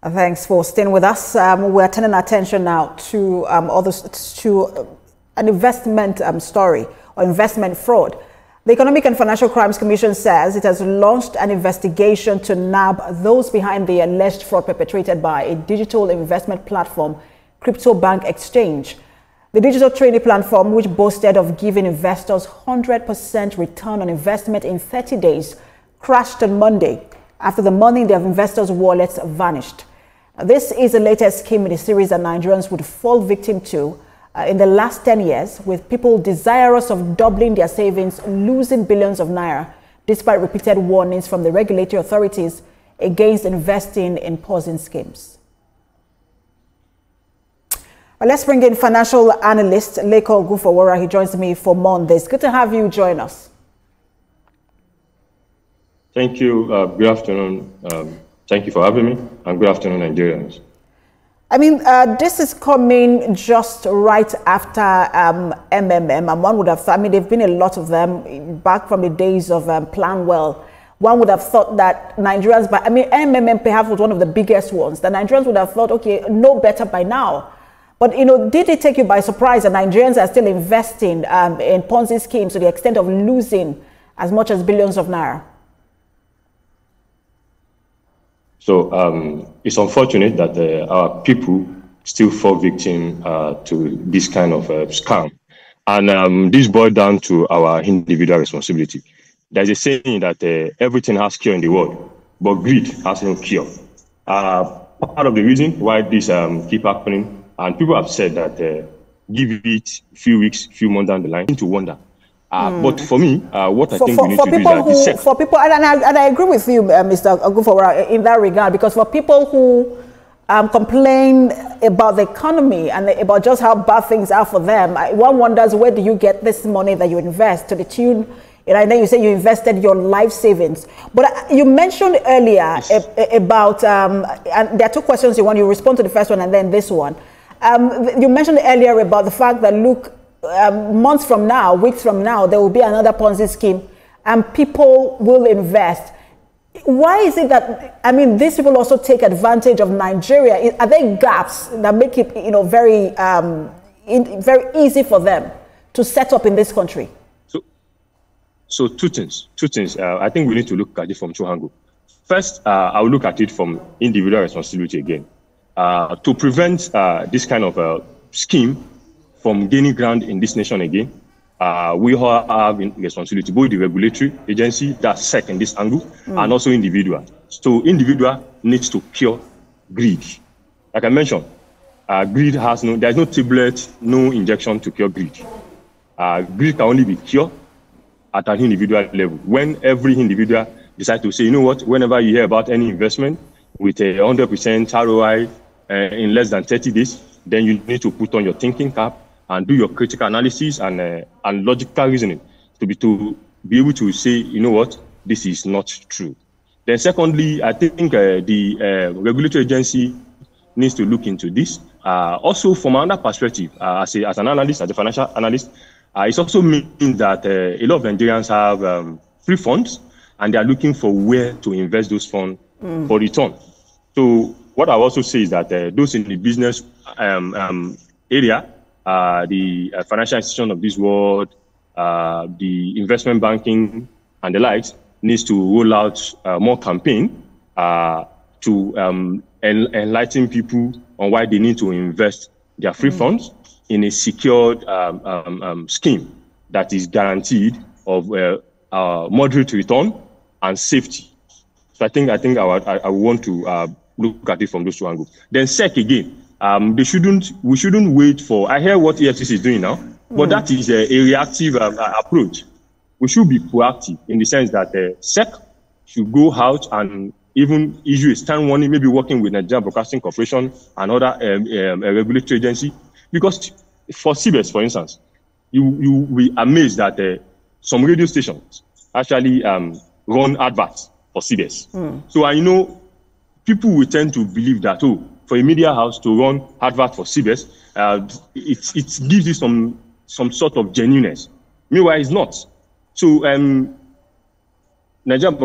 Thanks for staying with us. We're turning our attention now to an investment story or investment fraud. The Economic and Financial Crimes Commission says it has launched an investigation to nab those behind the alleged fraud perpetrated by a digital investment platform, Crypto Bank Exchange. The digital trading platform, which boasted of giving investors 100% return on investment in 30 days, crashed on Monday after the money in their investors' wallets vanished. This is the latest scheme in a series that Nigerians would fall victim to in the last 10 years, with people desirous of doubling their savings losing billions of naira, despite repeated warnings from the regulatory authorities against investing in pausing schemes. Well, let's bring in financial analyst Leko Gufawara. He joins me for more on this. Good to have you join us. Thank you. Good afternoon. Thank you for having me, and good afternoon, Nigerians. I mean, this is coming just right after MMM, and one would have thought, I mean, there have been a lot of them back from the days of Plan Well. One would have thought that Nigerians, but I mean, MMM perhaps was one of the biggest ones, that Nigerians would have thought, okay, know better by now. But, you know, did it take you by surprise that Nigerians are still investing in Ponzi schemes to the extent of losing as much as billions of naira? So it's unfortunate that our people still fall victim to this kind of scam. And this boils down to our individual responsibility. There's a saying that everything has cure in the world, but greed has no cure. Part of the reason why this keep happening, and people have said that give it a few weeks, few months down the line, to wonder. But for me, what I think we need to do is that for people, and I agree with you, Mr. Agufawara, in that regard, because for people who complain about the economy and about just how bad things are for them, one wonders, where do you get this money that you invest to the tune? And then you say you invested your life savings. But you mentioned earlier about, and there are two questions you want. You respond to the first one and then this one. You mentioned earlier about the fact that, look, months from now, weeks from now, there will be another Ponzi scheme and people will invest. Why is it that, I mean, these people also take advantage of Nigeria? Are there gaps that make it, you know, very easy for them to set up in this country? So two things. I think we need to look at it from two angles. First, I will look at it from individual responsibility again. To prevent this kind of scheme from gaining ground in this nation again, we all have responsibility, both the regulatory agency, that's SEC in this angle, and also individual. So individual needs to cure greed. Like I mentioned, greed has there's no tablet, no injection to cure greed. Greed can only be cured at an individual level. When every individual decides to say, you know what, whenever you hear about any investment with a 100% ROI in less than 30 days, then you need to put on your thinking cap and do your critical analysis and logical reasoning to be able to say, you know what, this is not true. Then secondly, I think the regulatory agency needs to look into this. Also, from another perspective, as an analyst, as a financial analyst, it also means that a lot of Nigerians have free funds and they are looking for where to invest those funds for return. So what I also say is that those in the business area, the financial institution of this world, the investment banking and the likes, needs to roll out more campaign to enlighten people on why they need to invest their free funds in a secured scheme that is guaranteed of moderate return and safety. So I think I want to look at it from those two angles. Then SEC again. We shouldn't wait for, I hear what EFCC is doing now, but that is a reactive approach. We should be proactive in the sense that SEC should go out and even issue a stand warning, maybe working with Nigerian Broadcasting Corporation and other regulatory agency. Because for CBEX, for instance, you will be amazed that some radio stations actually run adverts for CBEX. So I know people will tend to believe that, oh, for a media house to run advert for CBEX, it gives you some sort of genuineness. Meanwhile, it's not. So Nigerian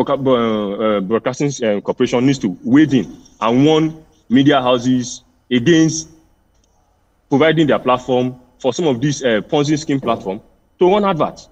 Broadcasting Corporation needs to wade in and warn media houses against providing their platform for some of these Ponzi scheme platform to run adverts.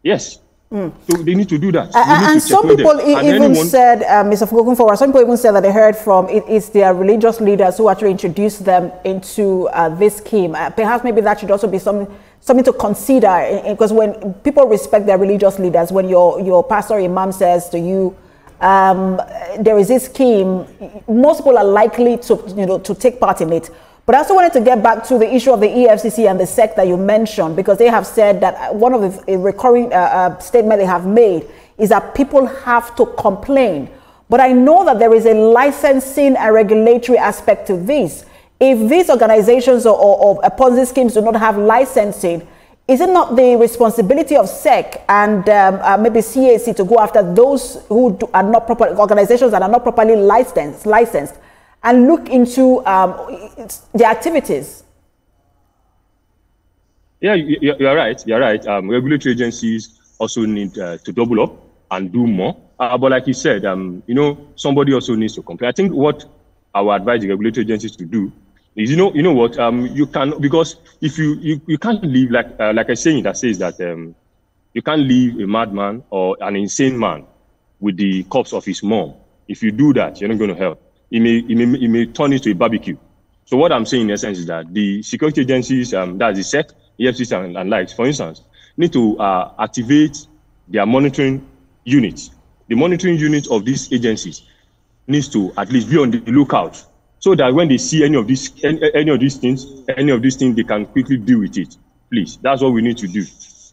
Yes. So they need to do that. And some people even said, Mr. Fugokunfora, some people even said that they heard from it's their religious leaders who actually introduced them into this scheme. Perhaps maybe that should also be something to consider, because when people respect their religious leaders, when your pastor imam says to you, there is this scheme, most people are likely to take part in it. But I also wanted to get back to the issue of the EFCC and the SEC that you mentioned, because they have said that one of the recurring statement they have made is that people have to complain. But I know that there is a licensing and regulatory aspect to this. If these organizations or Ponzi schemes do not have licensing, is it not the responsibility of SEC and maybe CAC to go after those who are not proper organizations that are not properly licensed? And look into the activities? Yeah, you're right. You're right. Regulatory agencies also need to double up and do more. But like you said, somebody also needs to comply. I think what I would advise the regulatory agencies to do is, you know what, you can, because if you can't leave like a saying that says that you can't leave a madman or an insane man with the corpse of his mom. If you do that, you're not going to help. It may turn into a barbecue. So what I'm saying in essence is that the security agencies, that's the SEC, EFCC and likes, for instance, need to activate their monitoring units. The monitoring unit of these agencies needs to at least be on the lookout, so that when they see any of these things, they can quickly deal with it. Please, that's what we need to do.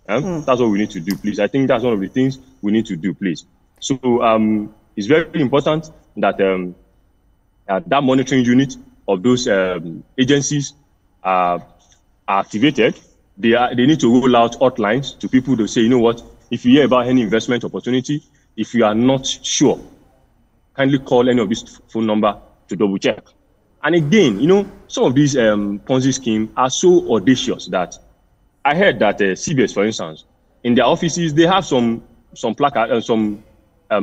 That's what we need to do, please. I think that's one of the things we need to do, please. So it's very important that that monitoring unit of those agencies are activated. They need to roll out hotlines to people to say, you know what, if you hear about any investment opportunity, if you are not sure, kindly call any of this phone number to double check. And again, some of these Ponzi schemes are so audacious that I heard that CBEX, for instance, in their offices, they have some placard, some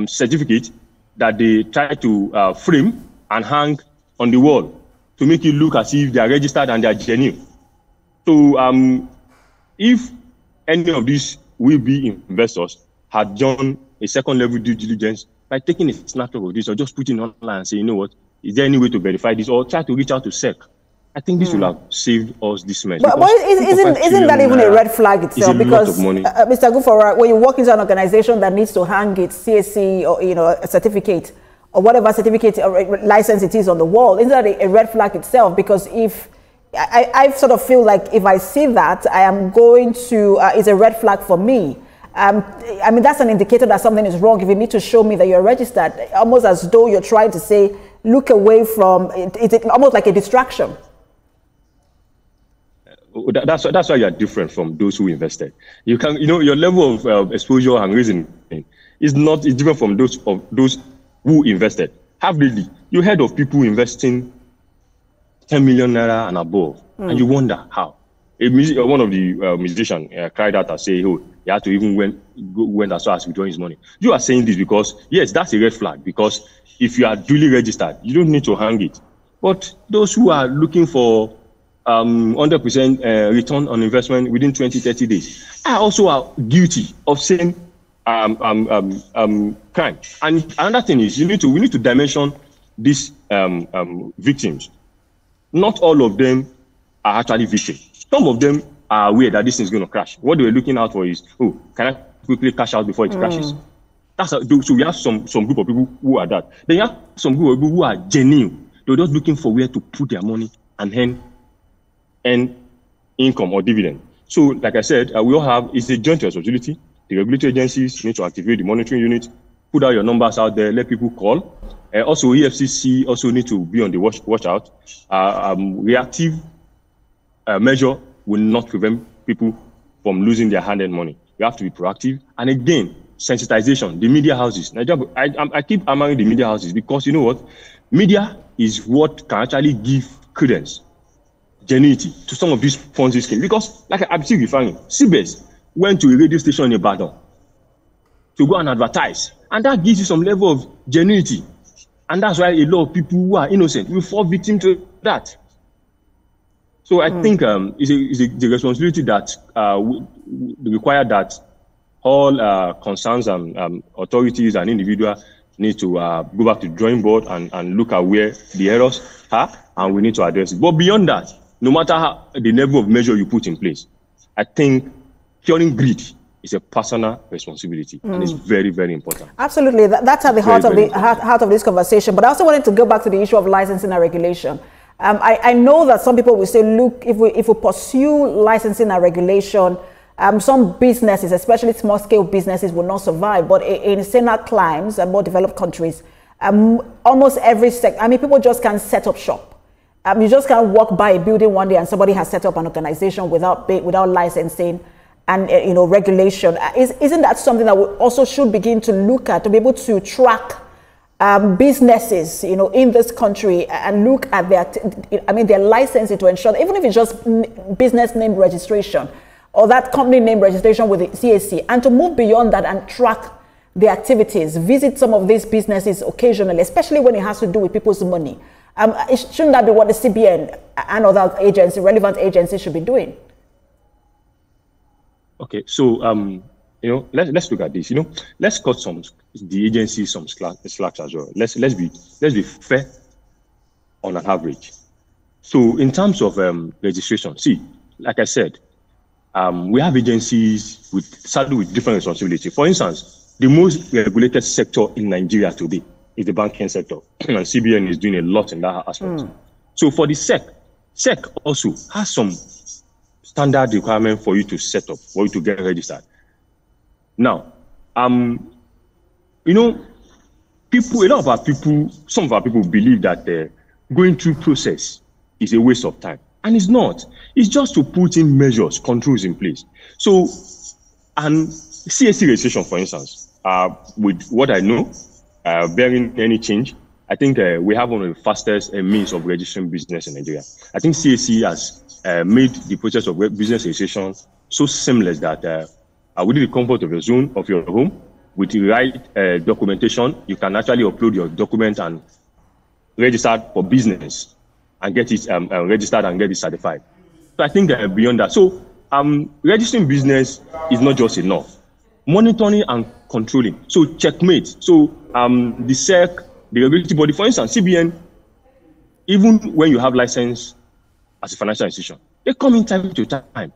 certificate that they try to frame and hang on the wall to make it look as if they are registered and they are genuine. So if any of these will-be investors had done a second-level due diligence by taking a snapshot of this or just putting online and saying, you know what, is there any way to verify this, or try to reach out to SEC, I think this will have saved us this mess. But isn't that even a red flag itself? Because Mr. Gufora, when you work into an organization that needs to hang its CAC or a certificate or whatever certificate or license it is on the wall, isn't that a red flag itself? Because if I sort of feel like if I see that, I am going to it's a red flag for me. I mean, that's an indicator that something is wrong. If you need to show me that you're registered, almost as though you're trying to say, look away from it. It's almost like a distraction. That's why you're different from those who invested. You can, your level of exposure and reasoning is different from those who invested. You heard of people investing 10 million naira and above, and you wonder how. One of the musicians cried out and said, "Oh, he had to even went as far as withdrawing his money." You are saying this because yes, that's a red flag. Because if you are duly registered, you don't need to hang it. But those who are looking for 100% return on investment within 20-30 days are also guilty of saying crime. And another thing is we need to dimension these victims. Not all of them are actually victims. Some of them are aware that this thing is going to crash. What they were looking out for is, oh, can I quickly cash out before it crashes? So we have some group of people who are that. Then you have some group of people who are genuine. They're just looking for where to put their money and earn income or dividend. So, like I said, we all have, it's a joint responsibility. The regulatory agencies need to activate the monitoring unit, put out your numbers out there, let people call. Also, EFCC also need to be on the watch out. Reactive measure will not prevent people from losing their hard-earned money. You have to be proactive. And again, sensitization, the media houses. I keep hammering the media houses because you know what? Media is what can actually give credence, genuinity to some of these Ponzi schemes. Because, like I'm still referring, CBEX went to a radio station in Ibadan to go and advertise. And that gives you some level of genuinity. And that's why a lot of people who are innocent will fall victim to that. So I think it's the responsibility that we require that all concerns and authorities and individuals need to go back to the drawing board and look at where the errors are, and we need to address it. But beyond that, no matter the level of measure you put in place, I think curing greed is a personal responsibility, and it's very, very important. Absolutely, that's at the heart of this conversation. But I also wanted to go back to the issue of licensing and regulation. I know that some people will say, look, if we pursue licensing and regulation, some businesses, especially small-scale businesses, will not survive. But in saner climes and more developed countries, almost every sector, I mean, people just can't set up shop. You just can't walk by a building one day and somebody has set up an organization without licensing and regulation. Isn't that something that we also should begin to look at, to be able to track businesses, in this country and look at their licensing to ensure that even if it's just business name registration or that company name registration with the CAC, and to move beyond that and track the activities, visit some of these businesses occasionally, especially when it has to do with people's money. Shouldn't that be what the CBN and other agencies, relevant agencies, should be doing? Okay, so let's look at this. Let's cut the agencies some slacks as well. Let's be fair on an average. So in terms of registration, see, like I said, we have agencies sadly with different responsibility. For instance, the most regulated sector in Nigeria today is the banking sector, and CBN is doing a lot in that aspect. So for the SEC also has some standard requirement for you to set up, for you to get registered. Now, some of our people believe that going through process is a waste of time. And it's not. It's just to put in measures, controls in place. So, and CAC registration, for instance, with what I know, bearing any change, I think we have one of the fastest means of registering business in Nigeria. I think CAC has made the process of business registration so seamless that within the comfort of your zone, of your home, with the right documentation, you can actually upload your document and register for business and get it registered and get it certified. So I think beyond that, so registering business is not just enough. Monitoring and controlling. So checkmate. So the SEC, the regulatory body, for instance, CBN, even when you have license as a financial institution, they come in time to time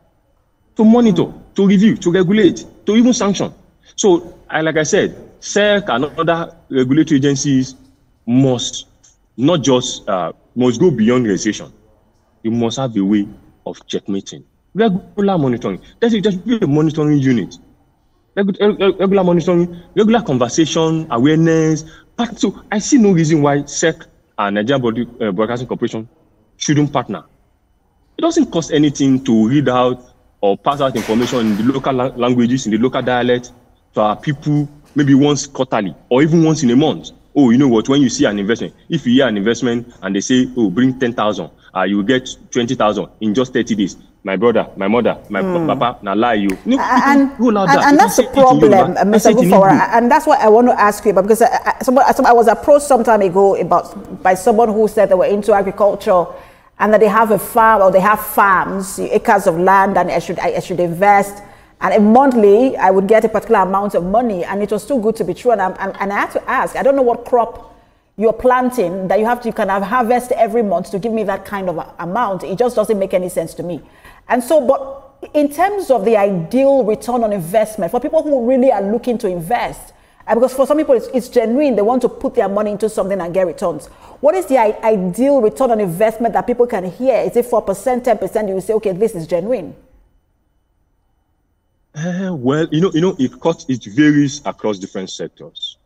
to monitor, to review, to regulate, to even sanction. So, like I said, SEC and other regulatory agencies must not just must go beyond registration. You must have a way of checkmating. Regular monitoring. There's just be a monitoring unit. Regular monitoring, regular conversation, awareness. So I see no reason why SEC and Nigerian Broadcasting Corporation shouldn't partner. It doesn't cost anything to read out or pass out information in the local languages, in the local dialect, to our people, maybe once quarterly or even once in a month. Oh, you know what, when you see an investment, if you hear an investment and they say, oh, bring 10,000, you will get 20,000 in just 30 days. My brother, my mother, my papa, now lie you. No, and that's the problem, Mr. Gufawara. And that's what I want to ask you about, because I was approached some time ago by someone who said they were into agriculture and that they have a farm or they have farms, acres of land, and I should invest. And monthly, I would get a particular amount of money, and it was too good to be true. And I had to ask, I don't know what crop you're planting that you can have harvest every month to give me that kind of amount. It just doesn't make any sense to me. And so, but in terms of the ideal return on investment for people who really are looking to invest, because for some people it's genuine, they want to put their money into something and get returns. What is the ideal return on investment that people can hear? Is it 4%, 10%? You will say, okay, this is genuine. Well, it varies across different sectors.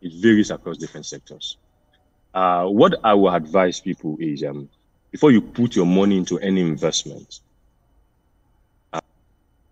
It varies across different sectors. What I would advise people is, before you put your money into any investment,